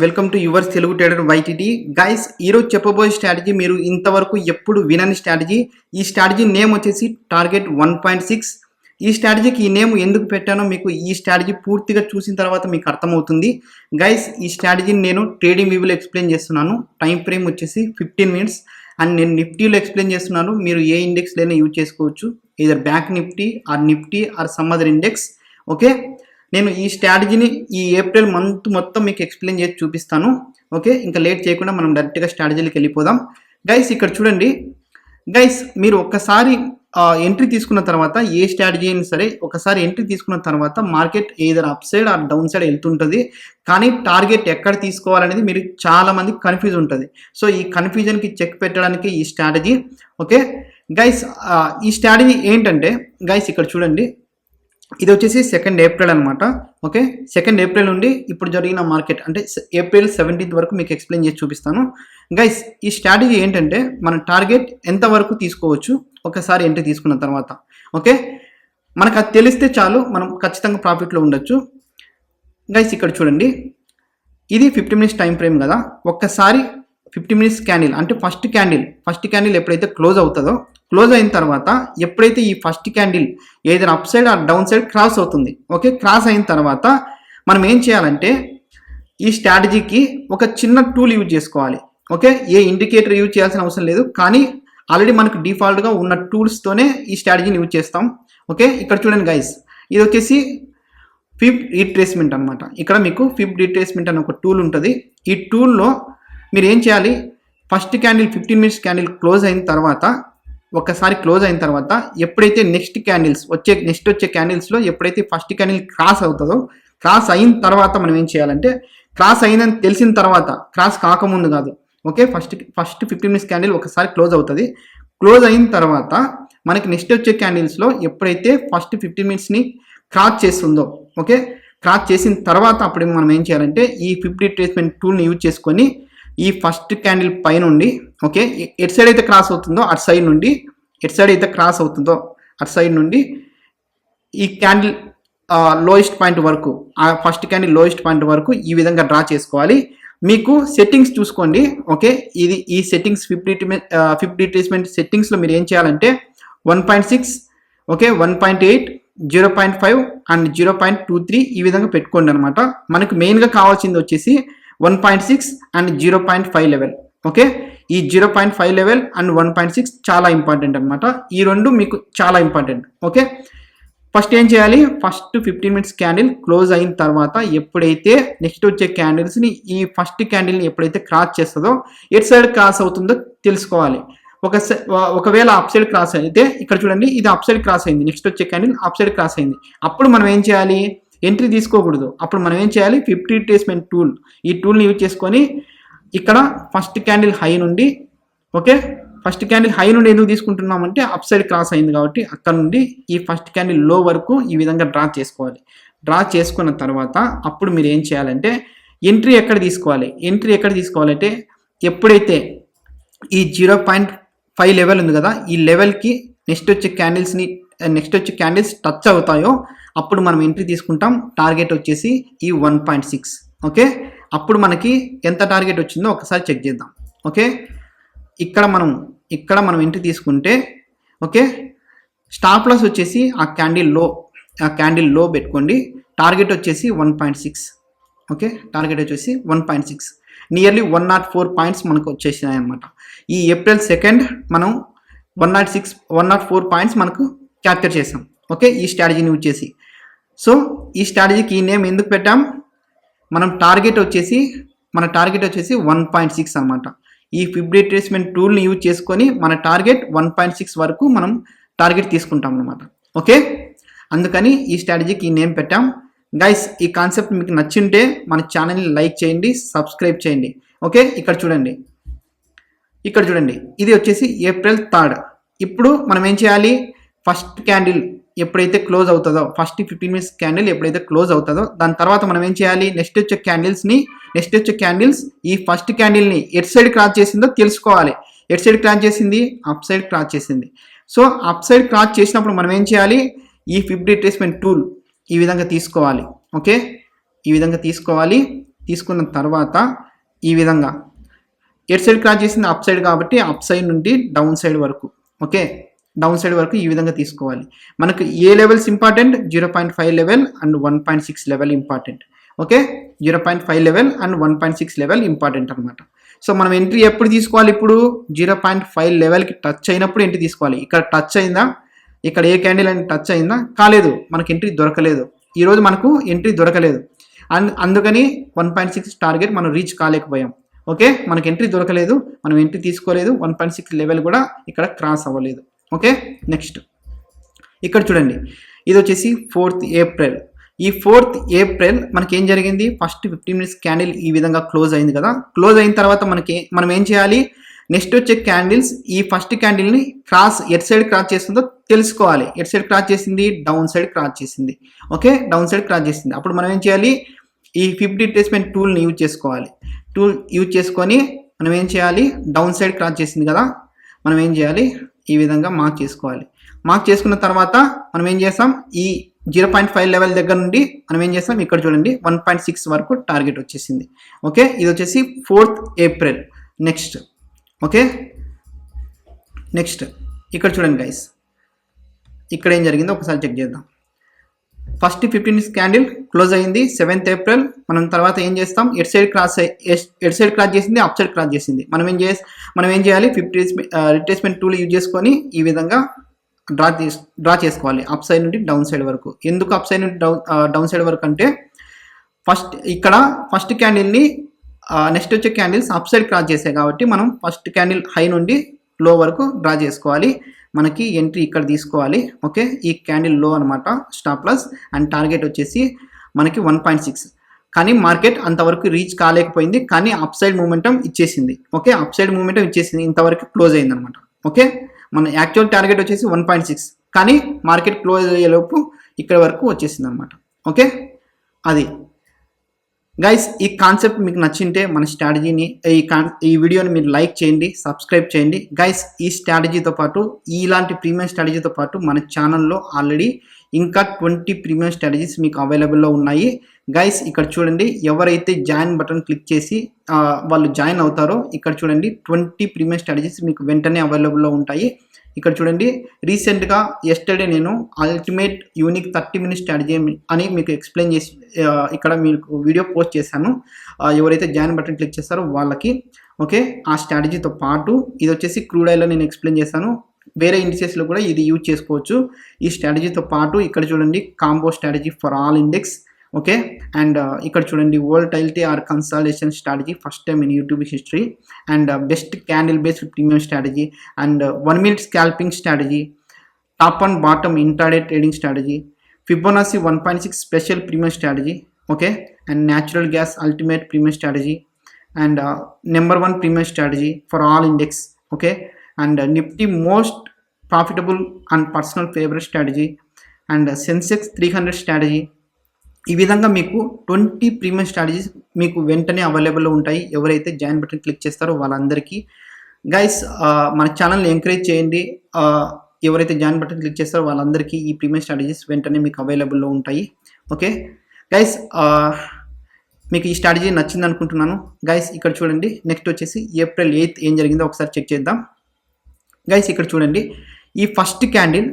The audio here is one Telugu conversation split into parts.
Welcome to yours Telugu trader YTT. Guys, ఈరోజు చెప్పబోయే స్ట్రాటజీ మీరు ఇంతవరకు ఎప్పుడు వినని స్ట్రాటజీ. ఈ స్ట్రాటజీ నేమ్ వచ్చేసి టార్గెట్ 1.6. ఈ స్ట్రాటజీకి ఈ నేమ్ ఎందుకు పెట్టానో మీకు ఈ స్ట్రాటజీ పూర్తిగా చూసిన తర్వాత మీకు అర్థమవుతుంది. గైస్, ఈ స్ట్రాటజీని నేను ట్రేడింగ్ వ్యూలో ఎక్స్ప్లెయిన్ చేస్తున్నాను. టైం ఫ్రేమ్ వచ్చేసి 15 minutes అండ్ నేను నిఫ్టీలో ఎక్స్ప్లెయిన్ చేస్తున్నాను. మీరు ఏ ఇండెక్స్లైనా యూజ్ చేసుకోవచ్చు, either bank Nifty or some other index. Okay, నేను ఈ స్ట్రాటజీని ఈ ఏప్రిల్ మంత్ మొత్తం మీకు ఎక్స్ప్లెయిన్ చేసి చూపిస్తాను. ఓకే, ఇంకా లేట్ చేయకుండా మనం డైరెక్ట్గా స్ట్రాటజీలకు వెళ్ళిపోదాం. గైస్, ఇక్కడ చూడండి. గైస్, మీరు ఒక్కసారి ఎంట్రీ తీసుకున్న తర్వాత ఏ స్ట్రాటజీ అయినా సరే ఒకసారి ఎంట్రీ తీసుకున్న తర్వాత market either up side or down side వెళ్తుంటుంది. కానీ టార్గెట్ ఎక్కడ తీసుకోవాలనేది మీరు చాలా మంది కన్ఫ్యూజ్ ఉంటుంది. సో ఈ కన్ఫ్యూజన్కి చెక్ పెట్టడానికి ఈ స్ట్రాటజీ. ఓకే గైస్, ఈ స్ట్రాటజీ ఏంటంటే గైస్ ఇక్కడ చూడండి, ఇది వచ్చేసి 2nd April అనమాట. ఓకే, 2nd April నుండి ఇప్పుడు జరిగిన మార్కెట్ అంటే April 17th వరకు మీకు ఎక్స్ప్లెయిన్ చేసి చూపిస్తాను. గైస్, ఈ స్ట్రాటజీ ఏంటంటే మన టార్గెట్ ఎంతవరకు తీసుకోవచ్చు ఒకసారి ఎంట్రీ తీసుకున్న తర్వాత. ఓకే, మనకు అది తెలిస్తే చాలు, మనం ఖచ్చితంగా ప్రాఫిట్లో ఉండొచ్చు. గైస్, ఇక్కడ చూడండి, ఇది 15 minutes టైం ఫ్రేమ్ కదా. ఒక్కసారి 15 minutes క్యాండిల్ అంటే ఫస్ట్ క్యాండిల్ ఎప్పుడైతే క్లోజ్ అవుతుందో, క్లోజ్ అయిన తర్వాత ఎప్పుడైతే ఈ ఫస్ట్ క్యాండిల్ ఏదైనా up side or down side cross అవుతుంది. ఓకే, క్రాస్ అయిన తర్వాత మనం ఏం చేయాలంటే ఈ స్ట్రాటజీకి ఒక చిన్న టూల్ యూజ్ చేసుకోవాలి. ఓకే, ఏ ఇండికేటర్ యూజ్ చేయాల్సిన అవసరం లేదు, కానీ ఆల్రెడీ మనకు డిఫాల్ట్గా ఉన్న టూల్స్తోనే ఈ స్ట్రాటజీని యూజ్ చేస్తాం. ఓకే, ఇక్కడ చూడండి గైస్, ఇది వచ్చేసి ఫిబ్ రీట్రేస్మెంట్ అనమాట. ఇక్కడ మీకు ఫిబ్ రీట్రేస్మెంట్ అనే ఒక టూల్ ఉంటుంది. ఈ టూల్లో మీరు ఏం చేయాలి, first candle 15 minutes candle close అయిన తర్వాత ఒక్కసారి క్లోజ్ అయిన తర్వాత ఎప్పుడైతే నెక్స్ట్ వచ్చే క్యాండిల్స్లో ఎప్పుడైతే ఫస్ట్ క్యాండిల్ క్రాస్ అవుతుందో, క్రాస్ అయిన తర్వాత మనం ఏం చేయాలంటే క్రాస్ అయిందని తెలిసిన తర్వాత, క్రాస్ కాకముందు కాదు. ఓకే, ఫస్ట్ 15 minutes క్యాండిల్ ఒకసారి క్లోజ్ అవుతుంది. క్లోజ్ అయిన తర్వాత మనకి నెక్స్ట్ వచ్చే క్యాండిల్స్లో ఎప్పుడైతే ఫస్ట్ 15 minutesని క్రాస్ చేస్తుందో, ఓకే, క్రాస్ చేసిన తర్వాత అప్పుడు మనం ఏం చేయాలంటే ఈ ఫిబ్ రీట్రేస్మెంట్ టూల్ని యూజ్ చేసుకొని ఈ ఫస్ట్ క్యాండిల్ పై నుండి, ఓకే, ఎట్ సైడ్ అయితే క్రాస్ అవుతుందో అటు సైడ్ నుండి ఈ క్యాండిల్ లోయెస్ట్ పాయింట్ వరకు, ఆ ఫస్ట్ క్యాండిల్ లోయెస్ట్ పాయింట్ వరకు ఈ విధంగా డ్రా చేసుకోవాలి. మీకు సెట్టింగ్స్ చూసుకోండి. ఓకే, ఈ సెట్టింగ్స్ ఫిబ్ రీట్రేస్మెంట్ సెట్టింగ్స్లో మీరు ఏం చేయాలంటే 1.6, ఓకే, 1.8, 0.5 అండ్ 0.23 ఈ విధంగా పెట్టుకోండి అనమాట. మనకు మెయిన్గా కావాల్సింది వచ్చేసి 1.6 అండ్ 0.5 లెవెల్. ఓకే, ఈ 0.5 లెవెల్ అండ్ 1.6 చాలా ఇంపార్టెంట్ అనమాట. ఈ రెండు మీకు చాలా ఇంపార్టెంట్. ఓకే, ఫస్ట్ ఏం చేయాలి, ఫస్ట్ 15 minutes క్యాండిల్ క్లోజ్ అయిన తర్వాత ఎప్పుడైతే నెక్స్ట్ వచ్చే క్యాండిల్స్ని ఈ ఫస్ట్ క్యాండిల్ని ఎప్పుడైతే క్రాస్ చేస్తుందో ఎట్ సైడ్ క్రాస్ అవుతుందో తెలుసుకోవాలి. ఒకవేళ అప్ సైడ్ క్రాస్ అయితే ఇక్కడ చూడండి, ఇది అప్ సైడ్ క్రాస్ అయింది, నెక్స్ట్ వచ్చే క్యాండిల్ అప్ సైడ్ క్రాస్ అయింది. అప్పుడు మనం ఏం చేయాలి, ఎంట్రీ తీసుకోకూడదు. అప్పుడు మనం ఏం చేయాలి, ఫిబ్ రీట్రేస్మెంట్ టూల్, ఈ టూల్ని యూజ్ చేసుకొని ఇక్కడ ఫస్ట్ క్యాండిల్ హై నుండి, ఓకే, ఫస్ట్ క్యాండిల్ హై నుండి ఎందుకు తీసుకుంటున్నామంటే అప్ సైడ్ క్రాస్ అయింది కాబట్టి అక్కడ నుండి ఈ ఫస్ట్ క్యాండిల్ లో వరకు ఈ విధంగా డ్రా చేసుకోవాలి. డ్రా చేసుకున్న తర్వాత అప్పుడు మీరు ఏం చేయాలంటే ఎంట్రీ ఎక్కడ తీసుకోవాలంటే ఎప్పుడైతే ఈ 0.5 లెవెల్ ఉంది కదా, ఈ లెవెల్కి నెక్స్ట్ వచ్చే క్యాండిల్స్ టచ్ అవుతాయో అప్పుడు మనం ఎంట్రీ తీసుకుంటాం. టార్గెట్ వచ్చేసి ఈ 1.6. ఓకే, అప్పుడు మనకి ఎంత టార్గెట్ వచ్చిందో ఒకసారి చెక్ చేద్దాం. ఓకే, ఇక్కడ మనం ఎంట్రీ తీసుకుంటే, ఓకే, స్టాప్ లాస్ వచ్చేసి ఆ క్యాండిల్ లో పెట్టుకోండి. టార్గెట్ వచ్చేసి 1.6. ఓకే, టార్గెట్ వచ్చేసి 1.6, నియర్లీ 104 పాయింట్స్ మనకు వచ్చేసినాయి అనమాట. ఈ April 2nd మనం 104 పాయింట్స్ మనకు క్యాప్చర్ చేసాం. ఓకే, ఈ స్ట్రాటజీని యూజ్ చేసి. సో ఈ స్ట్రాటజీకి ఈ నేమ్ ఎందుకు పెట్టాం, మన టార్గెట్ వచ్చేసి 1.6 అనమాట. ఈ ఫిబ్ రీట్రేస్మెంట్ టూల్ని యూజ్ చేసుకొని మన టార్గెట్ 1.6 వరకు మనం టార్గెట్ తీసుకుంటాం అనమాట. ఓకే, అందుకని ఈ స్ట్రాటజీకి ఈ నేమ్ పెట్టాం. గైస్, ఈ కాన్సెప్ట్ మీకు నచ్చింటే మన ఛానల్ని లైక్ చేయండి, సబ్స్క్రైబ్ చేయండి. ఓకే, ఇక్కడ చూడండి, ఇది వచ్చేసి April 3rd. ఇప్పుడు మనం ఏం చేయాలి, ఫస్ట్ క్యాండిల్ ఎప్పుడైతే క్లోజ్ అవుతుందో, ఫస్ట్ 15 minutes క్యాండిల్ ఎప్పుడైతే క్లోజ్ అవుతుందో దాని తర్వాత మనం ఏం చేయాలి, నెక్స్ట్ వచ్చే క్యాండిల్స్ ఈ ఫస్ట్ క్యాండిల్ని ఎట్ సైడ్ క్రాస్ చేసిందో తెలుసుకోవాలి. ఎట్ సైడ్ క్రాస్ చేసింది, అప్ సైడ్ క్రాస్ చేసింది. సో అప్ సైడ్ క్రాస్ చేసినప్పుడు మనం ఏం చేయాలి, ఈ ఫిబ్ రీట్రేస్మెంట్ టూల్ ఈ విధంగా తీసుకోవాలి. ఓకే, ఈ విధంగా తీసుకోవాలి. తీసుకున్న తర్వాత ఈ విధంగా ఎట్ సైడ్ క్రాస్ చేసింది అప్ సైడ్ కాబట్టి అప్ సైడ్ నుండి డౌన్ సైడ్ వరకు, ఓకే, డౌన్ సైడ్ వరకు ఈ విధంగా తీసుకోవాలి. మనకు ఏ levels important, 0.5 level and 1.6 level important, okay, 0.5 level and 1.6 level important అనమాట. సో మనం ఎంట్రీ ఎప్పుడు తీసుకోవాలి, ఇప్పుడు 0.5 లెవెల్కి టచ్ అయినప్పుడు ఎంట్రీ తీసుకోవాలి. ఇక్కడ టచ్ అయిందా, ఇక్కడ ఏ క్యాండిల్ అని టచ్ అయిందా, కాలేదు, మనకి ఎంట్రీ దొరకలేదు, ఈరోజు మనకు ఎంట్రీ దొరకలేదు, అందుకని 1.6 టార్గెట్ మనం రీచ్ కాలేకపోయాం, ఓకే, మనకి ఎంట్రీ దొరకలేదు, మనం ఎంట్రీ తీసుకోలేదు, 1.6 లెవెల్ కూడా ఇక్కడ క్రాస్ అవ్వలేదు, ఓకే. నెక్స్ట్ ఇక్కడ చూడండి, ఇది వచ్చేసి 4th ఏప్రిల్. ఈ 4th ఏప్రిల్ మనకి ఏం జరిగింది, ఫస్ట్ 15 మినిట్స్ క్యాండిల్ ఈ విధంగా క్లోజ్ అయింది కదా, క్లోజ్ అయిన తర్వాత మనం ఏం చేయాలి, నెక్స్ట్ వచ్చే క్యాండిల్స్ ఈ ఫస్ట్ క్యాండిల్ని ఎట్ సైడ్ క్రాస్ చేస్తుందో తెలుసుకోవాలి. ఎట్ సైడ్ క్రాస్ చేసింది, డౌన్ సైడ్ క్రాస్ చేసింది, ఓకే, డౌన్ సైడ్ క్రాస్ చేసింది. అప్పుడు మనం ఏం చేయాలి, ఈ 50 రిట్రేస్మెంట్ టూల్ని యూజ్ చేసుకోవాలి. టూల్ యూజ్ చేసుకొని మనం ఏం చేయాలి, డౌన్ సైడ్ క్రాస్ చేసింది కదా, మనం ఏం చేయాలి, ఈ విధంగా మార్క్ చేసుకోవాలి. మార్క్ చేసుకున్న తర్వాత మనం ఏం చేస్తాం, ఈ 0.5 లెవెల్ దగ్గర నుండి మనం ఏం చేస్తాం, ఇక్కడ చూడండి 1.6 వరకు టార్గెట్ వచ్చేసింది, ఓకే. ఇది వచ్చేసి 4th April. Next, okay, next ఇక్కడ చూడండి గైస్, ఇక్కడ ఏం జరిగిందో ఒకసారి చెక్ చేద్దాం. ఫస్ట్ 15 మినిట్స్ క్యాండిల్ క్లోజ్ అయింది 7th ఏప్రిల్. మనం తర్వాత ఏం చేస్తాం, ఎట్ సైడ్ క్రాస్ చేసింది, అప్ సైడ్ క్రాస్ చేసింది. మనం ఏం చేయాలి, 50 రిట్రేస్మెంట్ టూల్ యూజ్ చేసుకొని ఈ విధంగా డ్రా చేసుకోవాలి అప్ సైడ్ నుండి డౌన్ సైడ్ వరకు. ఎందుకు అప్ సైడ్ నుండి డౌన్ సైడ్ వరకు అంటే, ఫస్ట్ క్యాండిల్ని నెక్స్ట్ వచ్చే క్యాండిల్స్ అప్ సైడ్ క్రాస్ చేసాయి కాబట్టి మనం ఫస్ట్ క్యాండిల్ హై నుండి లో వరకు డ్రా చేసుకోవాలి. మనకి ఎంట్రీ ఇక్కడ తీసుకోవాలి, ఓకే, ఈ క్యాండిల్ లో అనమాట స్టాప్ లాస్, అండ్ టార్గెట్ వచ్చేసి మనకి 1.6. కానీ మార్కెట్ అంతవరకు రీచ్ కాలేకపోయింది, కానీ అప్ సైడ్ మూమెంటం ఇచ్చేసింది, ఓకే, అప్ సైడ్ మూమెంటం ఇచ్చేసింది, ఇంతవరకు క్లోజ్ అయింది అనమాట, ఓకే. మన యాక్చువల్ టార్గెట్ వచ్చేసి 1.6, కానీ మార్కెట్ క్లోజ్ అయ్యేలోపు ఇక్కడ వరకు వచ్చేసింది అనమాట, ఓకే. అది గైస్, ఈ కాన్సెప్ట్ మీకు నచ్చింటే మన స్ట్రాటజీని ఈ వీడియోని మీరు లైక్ చేయండి, సబ్స్క్రైబ్ చేయండి గైస్. ఈ స్ట్రాటజీతో పాటు ఇలాంటి ప్రీమియం స్ట్రాటజీతో పాటు మన ఛానల్లో ఆల్రెడీ ఇంకా 20 ప్రీమియం స్ట్రాటజీస్ మీకు అవైలబుల్లో ఉన్నాయి గైస్. ఇక్కడ చూడండి, ఎవరైతే జాయిన్ బటన్ క్లిక్ చేసి వాళ్ళు జాయిన్ అవుతారో ఇక్కడ చూడండి 20 ప్రీమియం స్ట్రాటజీస్ మీకు వెంటనే అవైలబుల్లో ఉంటాయి. ఇక్కడ చూడండి, రీసెంట్గా ఎస్టర్డే నేను అల్టిమేట్ యూనిక్ 30 మినిట్స్ స్ట్రాటజీ అని మీకు ఎక్స్ప్లెయిన్ చేసి ఇక్కడ మీకు వీడియో పోస్ట్ చేశాను. ఎవరైతే జాయిన్ బటన్ క్లిక్ చేస్తారో వాళ్ళకి, ఓకే, ఆ స్ట్రాటజీతో పాటు ఇది వచ్చేసి క్రూడ్ ఆయిల్లో నేను ఎక్స్ప్లెయిన్ చేశాను. వేరే ఇండిసెస్లో కూడా ఇది యూజ్ చేసుకోవచ్చు. ఈ స్ట్రాటజీతో పాటు ఇక్కడ చూడండి combo strategy for all index, okay, and ఇక్కడ చూడండి volatility or consolidation strategy first time in YouTube history, and best candle based premium strategy, and 1 minute scalping strategy, top and bottom intraday trading strategy, Fibonacci 1.6 special premium strategy, okay, and natural gas ultimate premium strategy, and number 1 premium strategy for all index, okay, and Nifty most profitable and personal favourite strategy, and Sensex 300 strategy. ఈ విధంగా మీకు 20 ప్రీమియం స్ట్రాటజీస్ మీకు వెంటనే అవైలబుల్లో ఉంటాయి. ఎవరైతే జాయిన్ బటన్ క్లిక్ చేస్తారో వాళ్ళందరికీ గైస్ మన ఛానల్ని ఎంకరేజ్ చేయండి. ఎవరైతే జాయిన్ బటన్ క్లిక్ చేస్తారో వాళ్ళందరికీ ఈ ప్రీమియం స్ట్రాటజీస్ వెంటనే మీకు అవైలబుల్లో ఉంటాయి, ఓకే గైస్. మీకు ఈ స్ట్రాటజీ నచ్చింది అనుకుంటున్నాను గైస్. ఇక్కడ చూడండి, నెక్స్ట్ వచ్చేసి April 8th ఏం జరిగిందో ఒకసారి చెక్ చేద్దాం గైస్. ఇక్కడ చూడండి, ఈ ఫస్ట్ క్యాండిల్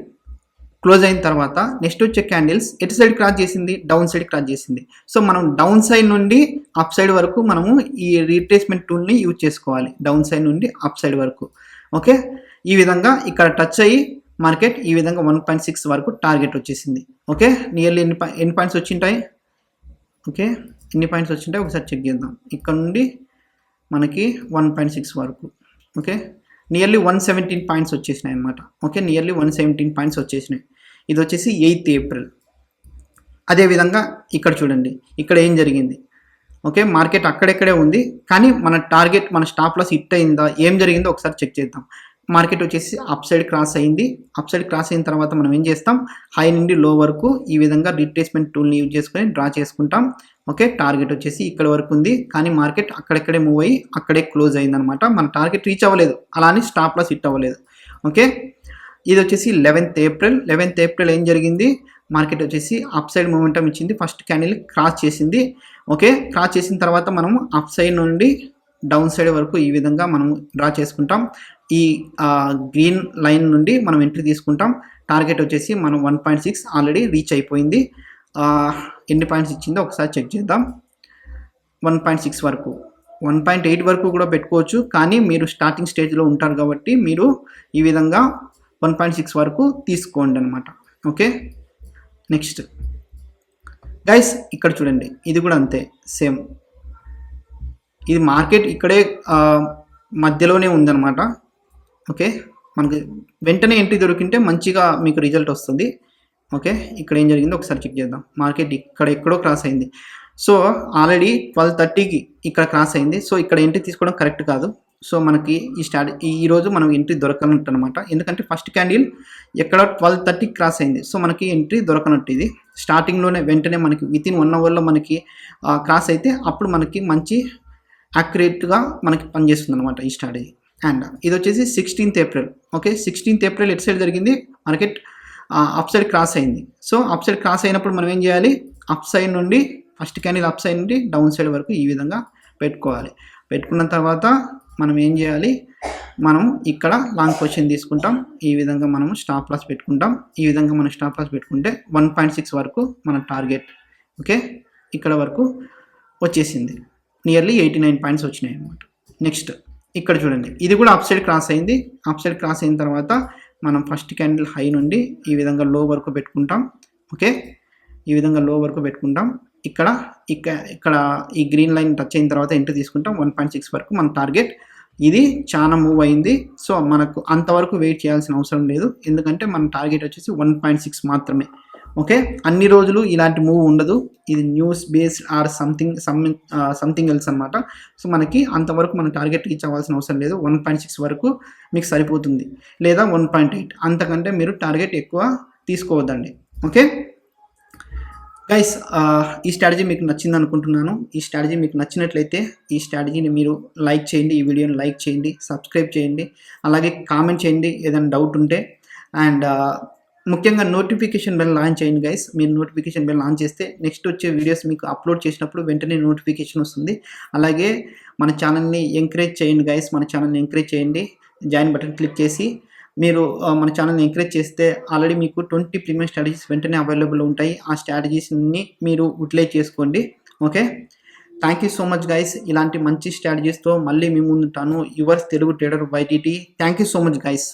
క్లోజ్ అయిన తర్వాత నెక్స్ట్ వచ్చే క్యాండిల్స్ ఎటు సైడ్ క్రాస్ చేసింది, డౌన్ సైడ్ క్రాస్ చేసింది. సో మనం డౌన్ సైడ్ నుండి అప్ సైడ్ వరకు మనము ఈ రీట్రేస్మెంట్ టూల్ని యూజ్ చేసుకోవాలి, డౌన్ సైడ్ నుండి అప్ సైడ్ వరకు, ఓకే. ఈ విధంగా ఇక్కడ టచ్ అయ్యి మార్కెట్ ఈ విధంగా 1.6 వరకు టార్గెట్ వచ్చేసింది, ఓకే. నియర్లీ ఎన్ని పాయింట్స్ వచ్చింటాయి, ఓకే, ఎన్ని పాయింట్స్ వచ్చింటాయి ఒకసారి చెక్ చేద్దాం. ఇక్కడ నుండి మనకి 1.6 వరకు, ఓకే, నియర్లీ 117 పాయింట్స్ వచ్చేసినాయి అనమాట, ఓకే, నియర్లీ 117 పాయింట్స్ వచ్చేసినాయి. ఇది వచ్చేసి 8th ఏప్రిల్. అదేవిధంగా ఇక్కడ చూడండి, ఇక్కడ ఏం జరిగింది, ఓకే, మార్కెట్ అక్కడెక్కడే ఉంది, కానీ మన టార్గెట్ మన స్టాప్ లాస్ హిట్ అయిందా, ఏం జరిగిందో ఒకసారి చెక్ చేద్దాం. మార్కెట్ వచ్చేసి అప్ సైడ్ క్రాస్ అయింది. అప్ సైడ్ క్రాస్ అయిన తర్వాత మనం ఏం చేస్తాం, హై నుండి లో వరకు ఈ విధంగా రీట్రేస్మెంట్ టూల్ని యూజ్ చేసుకొని డ్రా చేసుకుంటాం, ఓకే. టార్గెట్ వచ్చేసి ఇక్కడ వరకు ఉంది, కానీ మార్కెట్ అక్కడెక్కడే మూవ్ అయ్యి అక్కడే క్లోజ్ అయిందనమాట. మన టార్గెట్ రీచ్ అవ్వలేదు, అలానే స్టాప్ లాస్ హిట్ అవ్వలేదు, ఓకే. ఇది వచ్చేసి 11th ఏప్రిల్. 11th ఏప్రిల్ ఏం జరిగింది, మార్కెట్ వచ్చేసి అప్ సైడ్ మూమెంటం ఇచ్చింది, ఫస్ట్ క్యాండిల్ క్రాస్ చేసింది. ఓకే, క్రాస్ చేసిన తర్వాత మనం అప్ సైడ్ నుండి డౌన్ సైడ్ వరకు ఈ విధంగా మనం డ్రా చేసుకుంటాం. ఈ గ్రీన్ లైన్ నుండి మనం ఎంట్రీ తీసుకుంటాం. టార్గెట్ వచ్చేసి మనం 1.6 ఆల్రెడీ రీచ్ అయిపోయింది. ఎన్ని పాయింట్స్ ఇచ్చిందో ఒకసారి చెక్ చేద్దాం. 1.6 వరకు, 1.8 వరకు కూడా పెట్టుకోవచ్చు, కానీ మీరు స్టార్టింగ్ స్టేజ్లో ఉంటారు కాబట్టి మీరు ఈ విధంగా 1.6 వరకు తీసుకోండి అనమాట. ఓకే, నెక్స్ట్ గైస్ ఇక్కడ చూడండి, ఇది కూడా అంతే సేమ్. ఇది మార్కెట్ ఇక్కడే మధ్యలోనే ఉందన్నమాట. ఓకే, మనకి వెంటనే ఎంట్రీ దొరికింటే మంచిగా మీకు రిజల్ట్ వస్తుంది. ఓకే, ఇక్కడ ఏం జరిగిందో ఒకసారి చెక్ చేద్దాం. మార్కెట్ ఇక్కడ ఎక్కడో క్రాస్ అయింది. సో ఆల్రెడీ 12:30కి ఇక్కడ క్రాస్ అయింది. సో ఇక్కడ ఎంట్రీ తీసుకోవడం కరెక్ట్ కాదు. సో మనకి ఈరోజు మనం ఎంట్రీ దొరకనట్టు అనమాట. ఎందుకంటే ఫస్ట్ క్యాండిల్ ఎక్కడ 12:30కి క్రాస్ అయింది. సో మనకి ఎంట్రీ దొరకనట్టు. ఇది స్టార్టింగ్లోనే వెంటనే మనకి వితిన్ 1 అవర్లో మనకి క్రాస్ అయితే అప్పుడు మనకి మంచి యాక్యురేట్గా మనకి పనిచేస్తుంది అనమాట ఈ స్ట్రాటజీ. అండ్ ఇది వచ్చేసి 16th April. Okay, 16th April at side జరిగింది, మార్కెట్ అప్ సైడ్ క్రాస్ అయింది. సో అప్ సైడ్ క్రాస్ అయినప్పుడు మనం ఏం చేయాలి, అప్ సైడ్ నుండి ఫస్ట్ క్యాండిల్ అప్ సైడ్ నుండి డౌన్ సైడ్ వరకు ఈ విధంగా పెట్టుకోవాలి. పెట్టుకున్న తర్వాత మనం ఏం చేయాలి, మనం ఇక్కడ లాంగ్ పొజిషన్ తీసుకుంటాం. ఈ విధంగా మనం స్టాప్ లాస్ పెట్టుకుంటాం. ఈ విధంగా మనం స్టాప్ లాస్ పెట్టుకుంటే 1.6 వరకు మన టార్గెట్. ఓకే, ఇక్కడ వరకు వచ్చేసింది, నియర్లీ 89 పాయింట్స్ వచ్చినాయి అన్నమాట. నెక్స్ట్ ఇక్కడ చూడండి, ఇది కూడా అప్ సైడ్ క్రాస్ అయింది. అప్ సైడ్ క్రాస్ అయిన తర్వాత మనం ఫస్ట్ క్యాండిల్ హై నుండి ఈ విధంగా లో వరకు పెట్టుకుంటాం. ఓకే, ఈ విధంగా లో వరకు పెట్టుకుంటాం. ఇక్కడ ఈ గ్రీన్ లైన్ టచ్ అయిన తర్వాత ఎంట్రీ తీసుకుంటాం. 1.6 వరకు మన టార్గెట్. ఇది చాలా మూవ్ అయింది. సో మనకు అంతవరకు వెయిట్ చేయాల్సిన అవసరం లేదు, ఎందుకంటే మన టార్గెట్ వచ్చేసి 1.6 మాత్రమే. ఓకే, అన్ని రోజులు ఇలాంటి మూవ్ ఉండదు. ఇది news based or something else అనమాట. సో మనకి అంతవరకు మన టార్గెట్ రీచ్ అవ్వాల్సిన అవసరం లేదు. 1.6 వరకు మీకు సరిపోతుంది, లేదా 1.8. అంతకంటే మీరు టార్గెట్ ఎక్కువ తీసుకోవద్దండి. ఓకే గైస్, ఈ స్ట్రాటజీ మీకు నచ్చింది అనుకుంటున్నాను. ఈ స్ట్రాటజీ మీకు నచ్చినట్లయితే ఈ స్ట్రాటజీని మీరు లైక్ చేయండి, ఈ వీడియోని లైక్ చేయండి, సబ్స్క్రైబ్ చేయండి, అలాగే కామెంట్ చేయండి ఏదైనా డౌట్ ఉంటే. అండ్ ముఖ్యంగా నోటిఫికేషన్ బెల్ లాంచ్ చేయండి గైస్. మీరు నోటిఫికేషన్ బెల్ లాంచ్ చేస్తే నెక్స్ట్ వచ్చే వీడియోస్ మీకు అప్లోడ్ చేసినప్పుడు వెంటనే నోటిఫికేషన్ వస్తుంది. అలాగే మన ఛానల్ని ఎంకరేజ్ చేయండి గైస్, మన ఛానల్ని ఎంకరేజ్ చేయండి. జాయిన్ బటన్ క్లిక్ చేసి మీరు మన ఛానల్ని ఎంకరేజ్ చేస్తే ఆల్రెడీ మీకు 20 ప్రీమియం స్ట్రాటజీస్ వెంటనే అవైలబుల్ ఉంటాయి. ఆ స్ట్రాటజీస్ని మీరు యూటిలైజ్ చేసుకోండి. Okay, thank you so much guys. ఇలాంటి మంచి స్ట్రాటజీస్తో మళ్ళీ మీ ముందుంటాను. Yours Telugu trader YTT. Thank you so much guys.